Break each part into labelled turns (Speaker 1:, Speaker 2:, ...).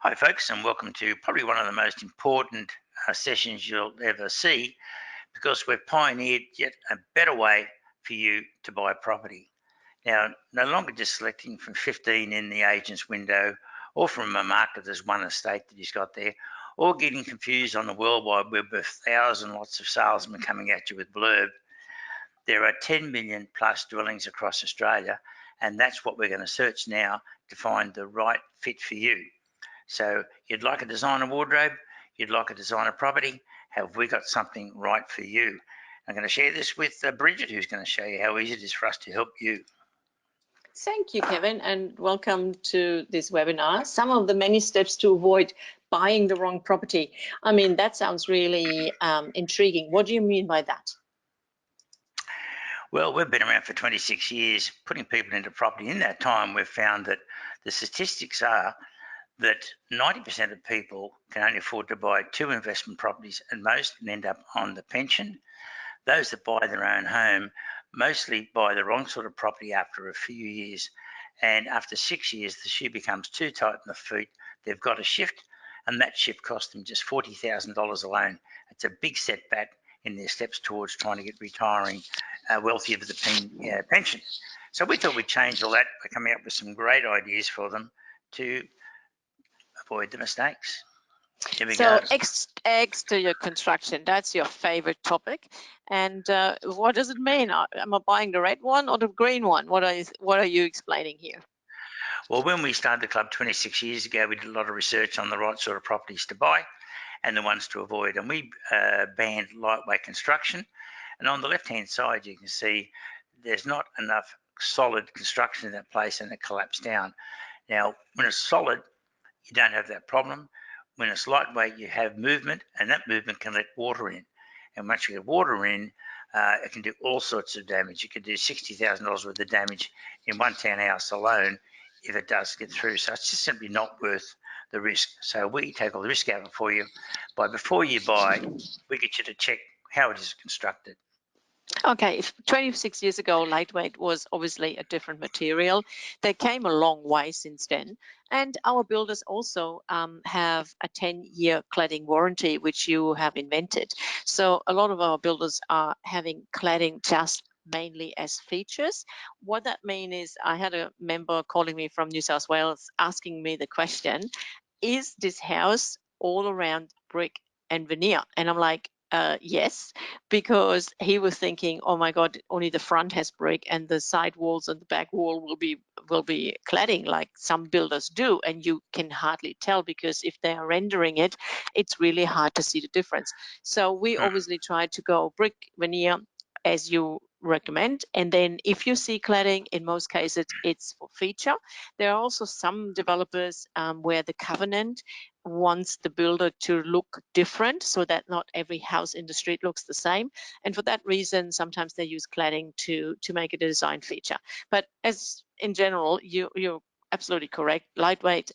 Speaker 1: Hi, folks, and welcome to probably one of the most important sessions you'll ever see because we've pioneered yet a better way for you to buy property. Now, no longer just selecting from 15 in the agent's window or from a market there's one estate that he's got there, or getting confused on the World Wide Web with 1,000 lots of salesmen coming at you with blurb. There are 10 million plus dwellings across Australia, and that's what we're going to search now to find the right fit for you. So you'd like a designer wardrobe, you'd like a designer property, have we got something right for you? I'm going to share this with Bridget, who's going to show you how easy it is for us to help you.
Speaker 2: Thank you, Kevin, and welcome to this webinar. Some of the many steps to avoid buying the wrong property. I mean, that sounds really intriguing. What do you mean by that?
Speaker 1: Well, we've been around for 26 years, putting people into property. In that time, we've found that the statistics are that 90% of people can only afford to buy 2 investment properties, and most end up on the pension. Those that buy their own home mostly buy the wrong sort of property after a few years, and after 6 years the shoe becomes too tight in the feet. They've got to shift, and that shift cost them just $40,000 alone. It's a big setback in their steps towards trying to get retiring wealthy of the pension. So we thought we'd change all that by coming up with some great ideas for them to avoid the mistakes. Here we
Speaker 2: So
Speaker 1: go.
Speaker 2: exterior construction, that's your favorite topic. And what does it mean? Am I buying the red one or the green one? What are you explaining here?
Speaker 1: Well, when we started the club 26 years ago, we did a lot of research on the right sort of properties to buy and the ones to avoid. And we banned lightweight construction. And on the left-hand side, you can see there's not enough solid construction in that place, and it collapsed down. Now, when it's solid, you don't have that problem. When it's lightweight, you have movement, and that movement can let water in. And once you get water in, it can do all sorts of damage. You could do $60,000 worth of damage in one townhouse alone if it does get through. So it's just simply not worth the risk. So we take all the risk out of it for you. But before you buy, we get you to check how it is constructed.
Speaker 2: Okay, 26 years ago, lightweight was obviously a different material. They came a long way since then. And our builders also have a 10-year cladding warranty, which you have invented. So a lot of our builders are having cladding just mainly as features. What that means is I had a member calling me from New South Wales asking me the question, is this house all around brick and veneer? And I'm like, yes, because he was thinking, oh my God, only the front has brick and the side walls and the back wall will be cladding like some builders do, and you can hardly tell because if they are rendering it, it's really hard to see the difference. So we obviously try to go brick veneer as you recommend, and then if you see cladding, in most cases it's for feature. There are also some developers where the covenant wants the builder to look different so that not every house in the street looks the same, and for that reason sometimes they use cladding to make it a design feature. But as in general, you're absolutely correct. Lightweight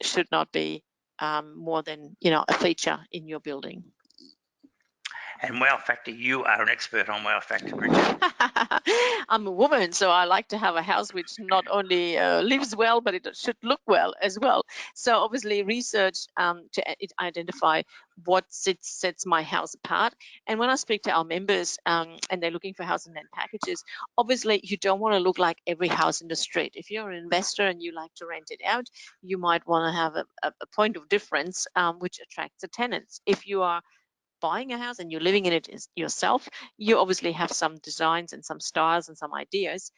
Speaker 2: should not be more than a feature in your building.
Speaker 1: And wow factor, you are an expert on wow factor, Bridget.
Speaker 2: I'm a woman, so I like to have a house which not only lives well, but it should look well as well. So obviously research to identify what sets my house apart. And when I speak to our members and they're looking for house and land packages, obviously you don't want to look like every house in the street. If you're an investor and you like to rent it out, you might want to have a point of difference which attracts the tenants. If you are buying a house and you're living in it yourself, you obviously have some designs and some styles and some ideas,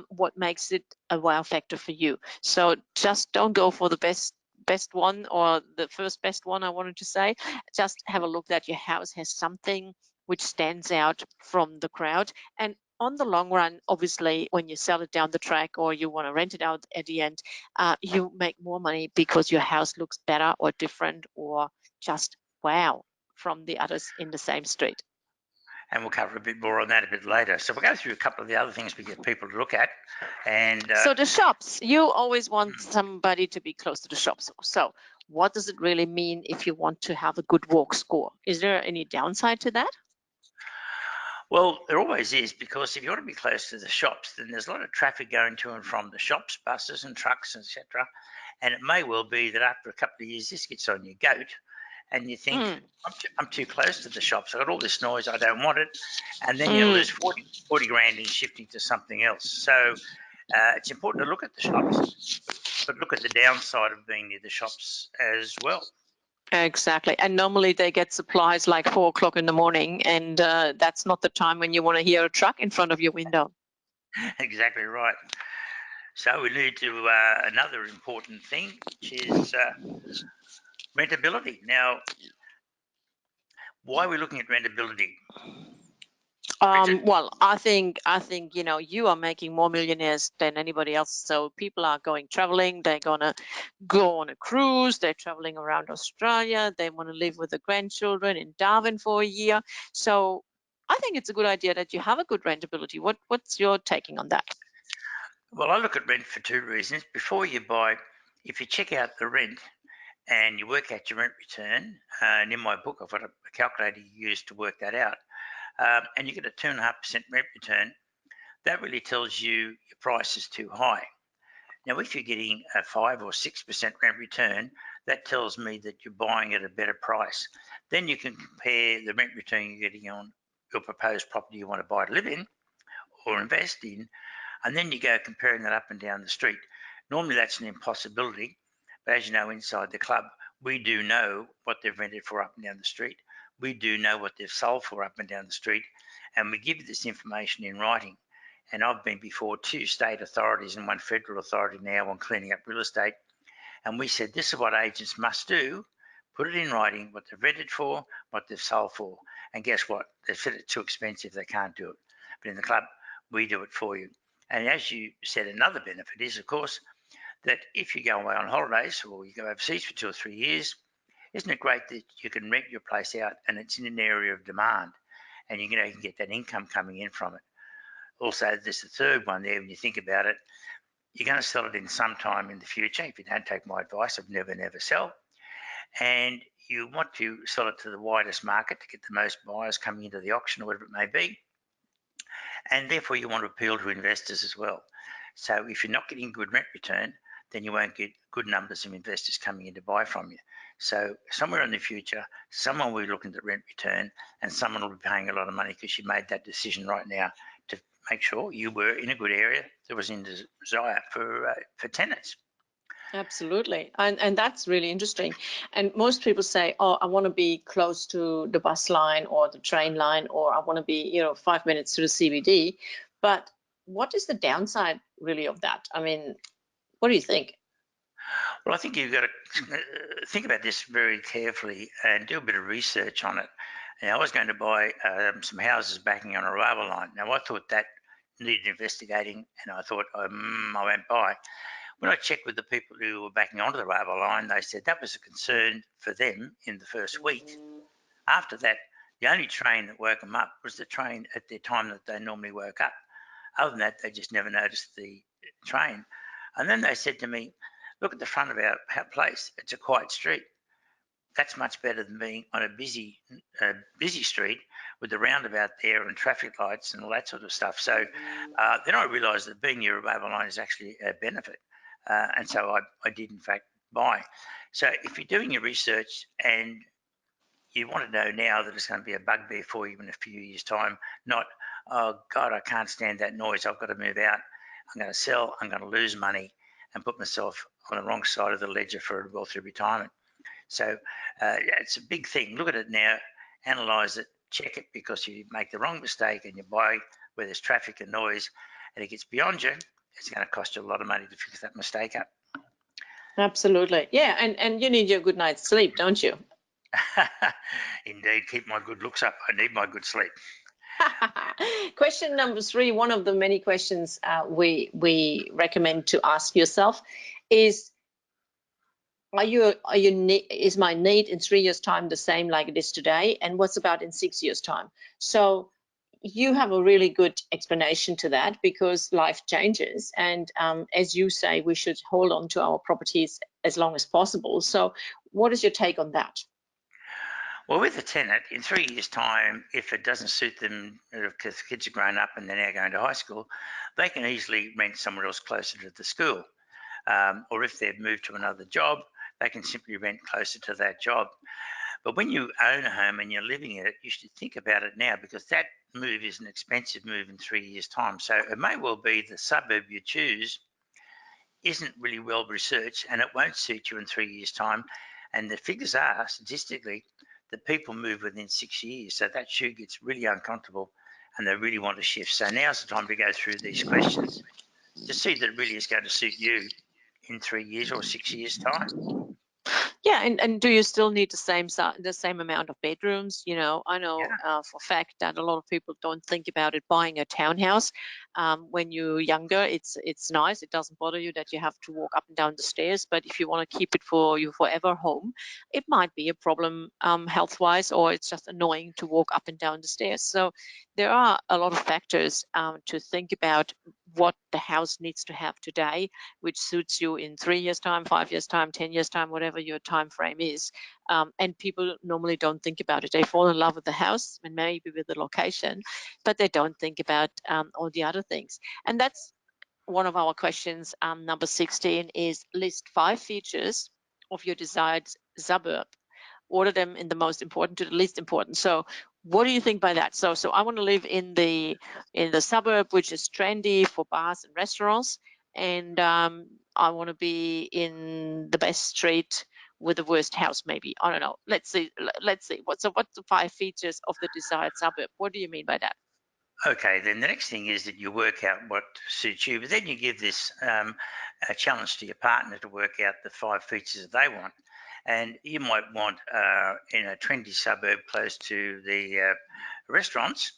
Speaker 2: what makes it a wow factor for you. So just don't go for the best one or the first best one, I wanted to say. Just have a look that your house has something which stands out from the crowd. And on the long run, obviously, when you sell it down the track or you want to rent it out at the end, you make more money because your house looks better or different or just wow from the others in the same street.
Speaker 1: And we'll cover a bit more on that a bit later. So we'll go through a couple of the other things we get people to look at. And
Speaker 2: so the shops, you always want somebody to be close to the shops. So what does it really mean if you want to have a good walk score? Is there any downside to that?
Speaker 1: Well, there always is, because if you want to be close to the shops, then there's a lot of traffic going to and from the shops, buses and trucks, etc. And it may well be that after a couple of years, this gets on your goat, and you think,
Speaker 2: Mm,
Speaker 1: I'm too close to the shops. I've got all this noise. I don't want it. And then you lose
Speaker 2: mm.
Speaker 1: 40 grand in shifting to something else. So it's important to look at the shops, but look at the downside of being near the shops as well.
Speaker 2: Exactly. And normally they get supplies like 4 o'clock in the morning, and that's not the time when you want to hear a truck in front of your window.
Speaker 1: Exactly right. So we need to another important thing, which is rentability. Now, why are we looking at rentability, Bridget?
Speaker 2: Well, I think you are making more millionaires than anybody else. So people are going traveling. They're gonna go on a cruise. They're traveling around Australia. They want to live with the grandchildren in Darwin for a year. So I think it's a good idea that you have a good rentability. What's your taking on that?
Speaker 1: Well, I look at rent for two reasons. Before you buy, if you check out the rent and you work out your rent return, and in my book I've got a calculator you use to work that out, and you get a 2.5% rent return, that really tells you your price is too high. Now, if you're getting a 5 or 6% rent return, that tells me that you're buying at a better price. Then you can compare the rent return you're getting on your proposed property you want to buy to live in or invest in, and then you go comparing that up and down the street. Normally that's an impossibility, but as you know, inside the club, we do know what they've rented for up and down the street. We do know what they've sold for up and down the street, and we give you this information in writing. And I've been before two state authorities and one federal authority now on cleaning up real estate, and we said this is what agents must do: put it in writing what they've rented for, what they've sold for. And guess what? They've said it's too expensive, they can't do it. But in the club, we do it for you. And as you said, another benefit is, of course, that if you go away on holidays or you go overseas for 2 or 3 years, isn't it great that you can rent your place out and it's in an area of demand, and you can get that income coming in from it? Also, there's the third one there. When you think about it, you're going to sell it in some time in the future. If you don't take my advice of never sell, and you want to sell it to the widest market to get the most buyers coming into the auction or whatever it may be, and therefore you want to appeal to investors as well. So if you're not getting good rent return, then you won't get good numbers of investors coming in to buy from you. So somewhere in the future, someone will be looking at rent return, and someone will be paying a lot of money because you made that decision right now to make sure you were in a good area that was in desire for tenants.
Speaker 2: Absolutely. And that's really interesting. And most people say, oh, I want to be close to the bus line or the train line, or I want to be, 5 minutes to the CBD. But what is the downside really of that? I mean, what do you think?
Speaker 1: Well, I think you've got to think about this very carefully and do a bit of research on it. Now, I was going to buy some houses backing on a railway line. Now, I thought that needed investigating, and I thought, I won't buy. When I checked with the people who were backing onto the railway line, they said that was a concern for them in the first week. After that, the only train that woke them up was the train at the time that they normally woke up. Other than that, they just never noticed the train. And then they said to me, look at the front of our place. It's a quiet street. That's much better than being on a busy street with the roundabout there and traffic lights and all that sort of stuff. So then I realised that being near a railway line is actually a benefit. And so I did, in fact, buy. So if you're doing your research and you want to know now that it's going to be a bugbear for you in a few years' time, not, oh, God, I can't stand that noise. I've got to move out. I'm going to sell. I'm going to lose money and put myself on the wrong side of the ledger for a wealthy retirement. So it's a big thing. Look at it now, analyse it, check it, because if you make the wrong mistake and you buy where there's traffic and noise and it gets beyond you, it's going to cost you a lot of money to fix that mistake up.
Speaker 2: Absolutely. Yeah. And you need your good night's sleep, don't you?
Speaker 1: Indeed, keep my good looks up. I need my good sleep.
Speaker 2: Question number 3, one of the many questions we recommend to ask yourself is, is my need in 3 years' time the same like it is today? And what's about in 6 years' time? So you have a really good explanation to that, because life changes. And as you say, we should hold on to our properties as long as possible. So what is your take on that?
Speaker 1: Well, with a tenant, in 3 years' time, if it doesn't suit them, because kids are grown up and they're now going to high school, they can easily rent somewhere else closer to the school. Or if they've moved to another job, they can simply rent closer to that job. But when you own a home and you're living in it, you should think about it now, because that move is an expensive move in 3 years' time. So it may well be the suburb you choose isn't really well researched and it won't suit you in 3 years' time. And the figures are statistically that people move within 6 years. So that shoe gets really uncomfortable and they really want to shift. So now's the time to go through these questions to see that it really is going to suit you in 3 years or 6 years' time.
Speaker 2: Yeah, and do you still need the same amount of bedrooms? I know
Speaker 1: Yeah.
Speaker 2: for a fact that a lot of people don't think about it buying a townhouse. When you're younger, it's nice. It doesn't bother you that you have to walk up and down the stairs. But if you want to keep it for your forever home, it might be a problem health-wise, or it's just annoying to walk up and down the stairs. So there are a lot of factors to think about what the house needs to have today, which suits you in 3 years' time, 5 years' time, 10 years' time, whatever your time frame is. And people normally don't think about it. They fall in love with the house and maybe with the location, but they don't think about all the other things. And that's one of our questions. Number 16 is list 5 features of your desired suburb. Order them in the most important to the least important. So what do you think by that? So I want to live in the suburb which is trendy for bars and restaurants, and I want to be in the best street with the worst house, maybe. I don't know. Let's see. What's the 5 features of the desired suburb? What do you mean by that?
Speaker 1: Okay, then the next thing is that you work out what suits you, but then you give this a challenge to your partner to work out the 5 features that they want. And you might want in a trendy suburb close to the restaurants.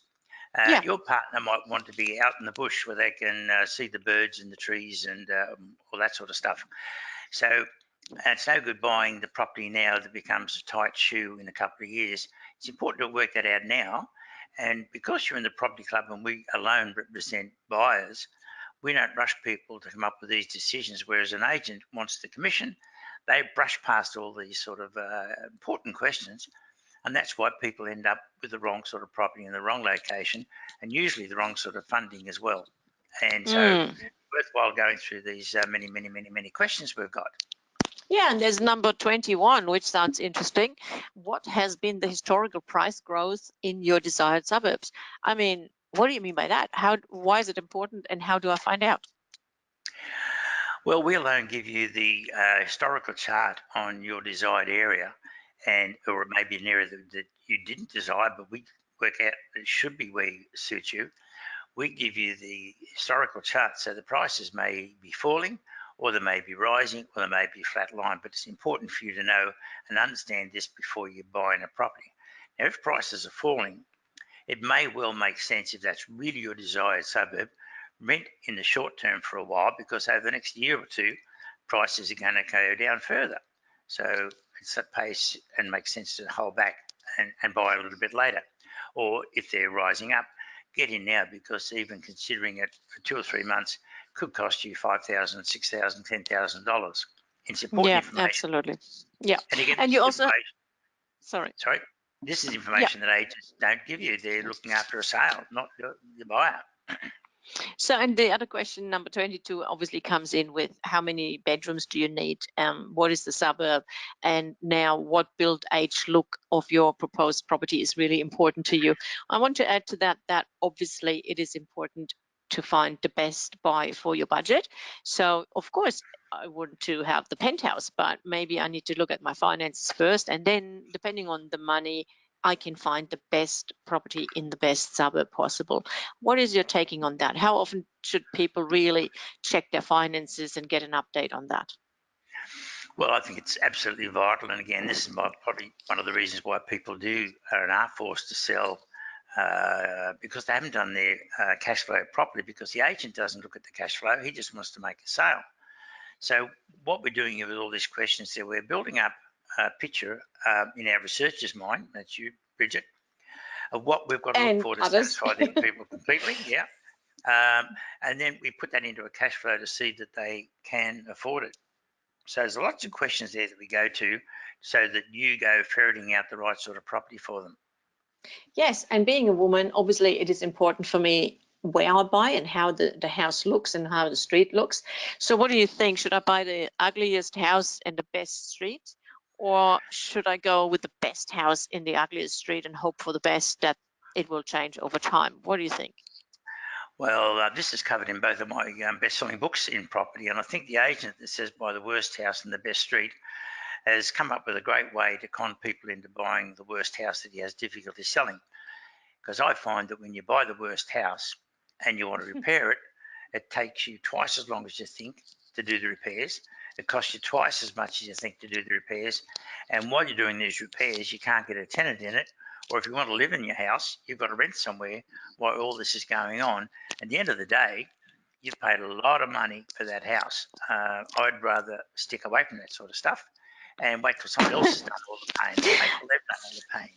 Speaker 2: Yeah.
Speaker 1: Your partner might want to be out in the bush where they can see the birds and the trees and all that sort of stuff. So it's no good buying the property now that becomes a tight shoe in a couple of years. It's important to work that out now. And because you're in the property club and we alone represent buyers, we don't rush people to come up with these decisions, whereas an agent wants the commission. They brush past all these sort of important questions, and that's why people end up with the wrong sort of property in the wrong location, and usually the wrong sort of funding as well. And so,
Speaker 2: Mm.
Speaker 1: worthwhile going through these many questions we've got.
Speaker 2: Yeah, and there's number 21, which sounds interesting. What has been the historical price growth in your desired suburbs? I mean, what do you mean by that? Why is it important, and how do I find out?
Speaker 1: Well, we'll give you the historical chart on your desired area, and or it may be an area that you didn't desire, but we work out that it should be where it suits you. We give you the historical chart, so the prices may be falling, or they may be rising, or they may be flat line. But it's important for you to know and understand this before you buy in a property. Now, if prices are falling, it may well make sense, if that's really your desired suburb, rent in the short term for a while, because over the next year or two, prices are going to go down further. So it's a pace and makes sense to hold back and buy a little bit later. Or if they're rising up, get in now, because even considering it for 2 or 3 months could cost you $5,000, $6,000, $10,000. It's important
Speaker 2: Yeah,
Speaker 1: information.
Speaker 2: absolutely. Yeah.
Speaker 1: And again,
Speaker 2: And
Speaker 1: this
Speaker 2: you
Speaker 1: is
Speaker 2: also,
Speaker 1: information.
Speaker 2: sorry.
Speaker 1: Sorry, this is
Speaker 2: Yeah.
Speaker 1: information that agents don't give you. They're looking after a sale, not the buyer.
Speaker 2: So, and the other question, number 22, obviously comes in with how many bedrooms do you need? What is the suburb? And now, what build age look of your proposed property is really important to you. I want to add to that obviously it is important to find the best buy for your budget. So, of course, I want to have the penthouse, but maybe I need to look at my finances first. And then, depending on the money, I can find the best property in the best suburb possible. What is your taking on that? How often should people really check their finances and get an update on that?
Speaker 1: Well, I think it's absolutely vital. And again, this is probably one of the reasons why people do and are forced to sell, because they haven't done their cash flow properly, because the agent doesn't look at the cash flow. He just wants to make a sale. So what we're doing here with all these questions there, we're building up a picture in our researcher's mind, that's you, Bridget, of what we've got to look
Speaker 2: And
Speaker 1: for to
Speaker 2: others.
Speaker 1: satisfy these people completely. Yeah. And then we put that into a cash flow to see that they can afford it. So there's lots of questions there that we go to so that you go ferreting out the right sort of property for them.
Speaker 2: Yes, and being a woman, obviously it is important for me where I buy and how the house looks and how the street looks. So what do you think? Should I buy the ugliest house in the best street? Or should I go with the best house in the ugliest street and hope for the best that it will change over time? What do you think?
Speaker 1: Well, this is covered in both of my best-selling books in property, and I think the agent that says buy the worst house in the best street has come up with a great way to con people into buying the worst house that he has difficulty selling. Because I find that when you buy the worst house and you want to repair it, it takes you twice as long as you think to do the repairs. It costs you twice as much as you think to do the repairs. And while you're doing these repairs, you can't get a tenant in it. Or if you want to live in your house, you've got to rent somewhere while all this is going on. At the end of the day, you've paid a lot of money for that house. I'd rather stick away from that sort of stuff and wait till someone else has done all the pain and make till they've done all the pain.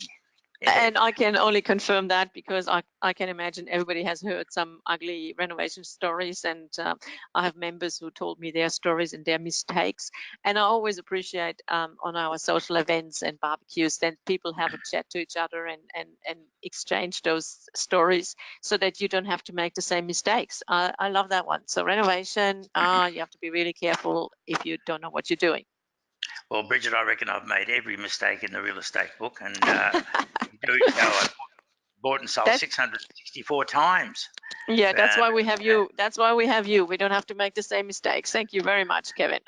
Speaker 1: Yeah.
Speaker 2: And I can only confirm that because I can imagine everybody has heard some ugly renovation stories, and I have members who told me their stories and their mistakes. And I always appreciate on our social events and barbecues, then people have a chat to each other and exchange those stories so that you don't have to make the same mistakes. I love that one. So renovation, you have to be really careful if you don't know what you're doing.
Speaker 1: Well, Bridget, I reckon I've made every mistake in the real estate book, and you do it. I bought and sold
Speaker 2: That's
Speaker 1: 664 times.
Speaker 2: Yeah, that's
Speaker 1: Uh,
Speaker 2: why we have you. That's why we have you. We don't have to make the same mistakes. Thank you very much, Kevin.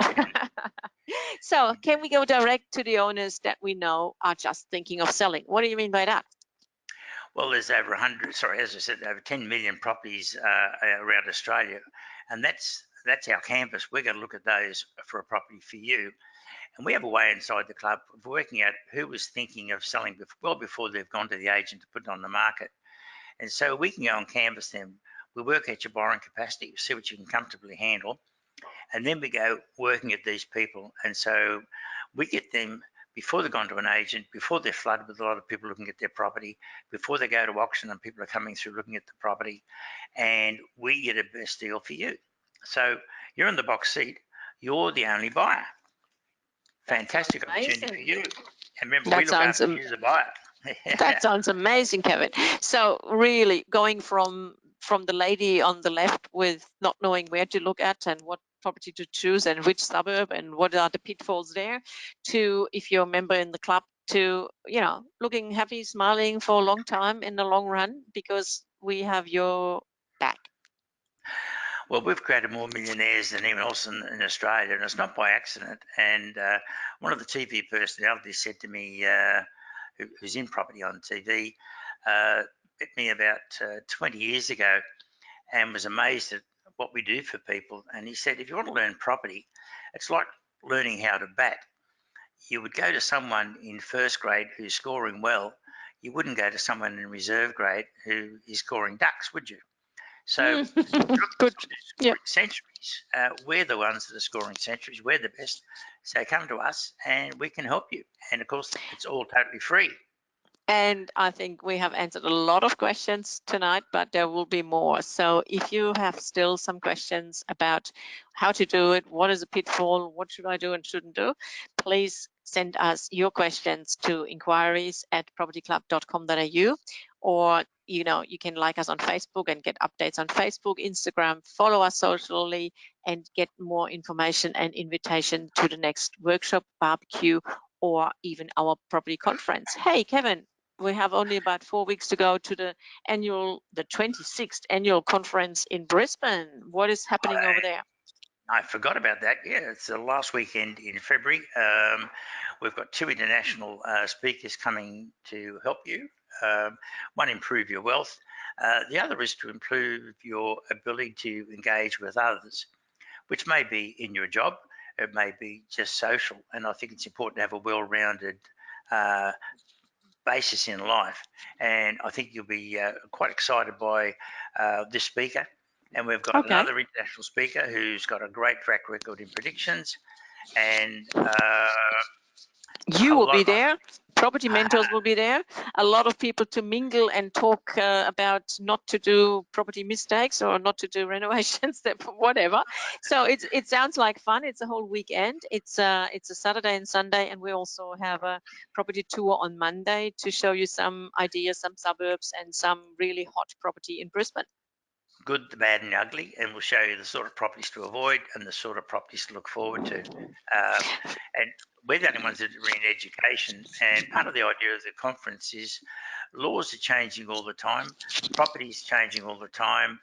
Speaker 2: So, can we go direct to the owners that we know are just thinking of selling? What do you mean by that?
Speaker 1: well, there's over 100. Sorry, as I said, over 10 million properties around Australia, and that's our canvas. We're going to look at those for a property for you, and we have a way inside the club of working out who was thinking of selling well before they've gone to the agent to put it on the market. And so we can go and canvass them. We work out your borrowing capacity, see what you can comfortably handle, and then we go working at these people. And so we get them before they've gone to an agent, before they're flooded with a lot of people looking at their property, before they go to auction and people are coming through looking at the property, and we get a best deal for you. So you're in the box seat. You're the only buyer.
Speaker 2: That sounds
Speaker 1: Fantastic opportunity for
Speaker 2: amazing.
Speaker 1: you. And remember, we
Speaker 2: That
Speaker 1: look
Speaker 2: sounds
Speaker 1: after you as a buyer.
Speaker 2: That sounds amazing, Kevin. So really going from the lady on the left with not knowing where to look at and what property to choose and which suburb and what are the pitfalls there, to if you're a member in the club, to looking happy, smiling for a long time in the long run because we have your back.
Speaker 1: Well, we've created more millionaires than anyone else in Australia, and it's not by accident. And one of the TV personalities said to me, who's in property on TV, met me about 20 years ago and was amazed at what we do for people. And he said, if you want to learn property, it's like learning how to bat. You would go to someone in first grade who's scoring well. You wouldn't go to someone in reserve grade who is scoring ducks, would you? So
Speaker 2: Good. Yeah.
Speaker 1: scoring centuries. We're the ones that are scoring centuries. We're the best. So come to us and we can help you. And of course, it's all totally free.
Speaker 2: And I think we have answered a lot of questions tonight, but there will be more. So if you have still some questions about how to do it, what is a pitfall, what should I do and shouldn't do, please send us your questions to inquiries@propertyclub.com.au, or you can like us on Facebook and get updates on Facebook, Instagram, follow us socially and get more information and invitation to the next workshop, barbecue, or even our property conference. Hey, Kevin, we have only about 4 weeks to go to the 26th annual conference in Brisbane. What is happening over there?
Speaker 1: I forgot about that. Yeah, it's the last weekend in February. We've got two international speakers coming to help you. One, improve your wealth. The other is to improve your ability to engage with others, which may be in your job, it may be just social. And I think it's important to have a well-rounded uh, basis in life. And I think you'll be quite excited by this speaker. And we've got
Speaker 2: Okay.
Speaker 1: another international speaker who's got a great track record in predictions. And
Speaker 2: You will
Speaker 1: lot
Speaker 2: be
Speaker 1: of
Speaker 2: there. Property mentors will be there. A lot of people to mingle and talk about not to do property mistakes or not to do renovations, whatever. So it sounds like fun. It's a whole weekend. It's a Saturday and Sunday, and we also have a property tour on Monday to show you some ideas, some suburbs, and some really hot property in Brisbane.
Speaker 1: good, the bad, and the ugly, and we'll show you the sort of properties to avoid and the sort of properties to look forward to. And we're the only ones that are in education, and part of the idea of the conference is laws are changing all the time, properties changing all the time,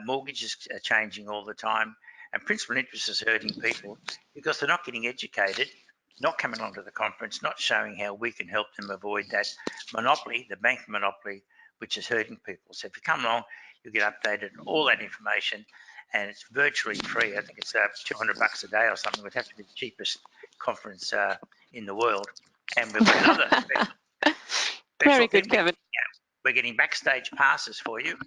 Speaker 1: mortgages are changing all the time, and principal interest is hurting people because they're not getting educated, not coming along to the conference, not showing how we can help them avoid that monopoly, the bank monopoly, which is hurting people. So if you come along, you'll get updated on all that information, and it's virtually free. I think it's $200 a day or something. It would have to be the cheapest conference in the world. And we've got another special
Speaker 2: Very
Speaker 1: thing.
Speaker 2: good, Kevin.
Speaker 1: We're getting backstage passes for you,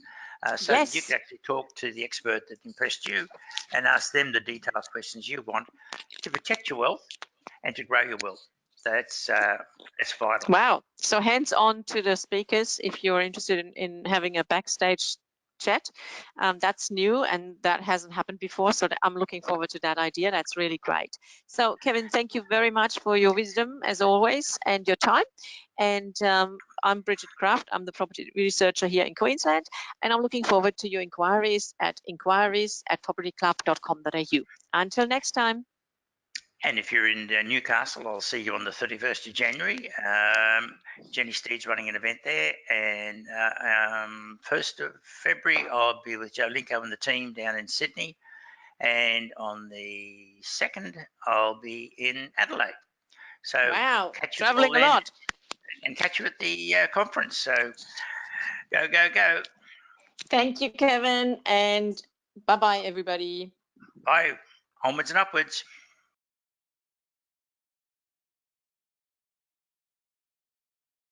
Speaker 1: so that you
Speaker 2: Yes.
Speaker 1: can actually talk to the expert that impressed you and ask them the detailed questions you want to protect your wealth and to grow your wealth. So that's vital.
Speaker 2: Wow. So hands on to the speakers if you're interested in having a backstage chat. That's new and that hasn't happened before. So I'm looking forward to that idea. That's really great. So Kevin, thank you very much for your wisdom as always and your time. And I'm Bridget Kraft. I'm the property researcher here in Queensland. And I'm looking forward to your inquiries at propertyclub.com.au. Until next time.
Speaker 1: And if you're in Newcastle, I'll see you on the 31st of January. Jenny Steed's running an event there. And 1st of February, I'll be with Joe Linko and the team down in Sydney. And on the 2nd, I'll be in Adelaide. So
Speaker 2: Wow,
Speaker 1: catch you all
Speaker 2: traveling a
Speaker 1: then
Speaker 2: lot.
Speaker 1: and catch you at the conference. So go, go, go.
Speaker 2: Thank you, Kevin, and bye-bye, everybody.
Speaker 1: Bye. Onwards and upwards.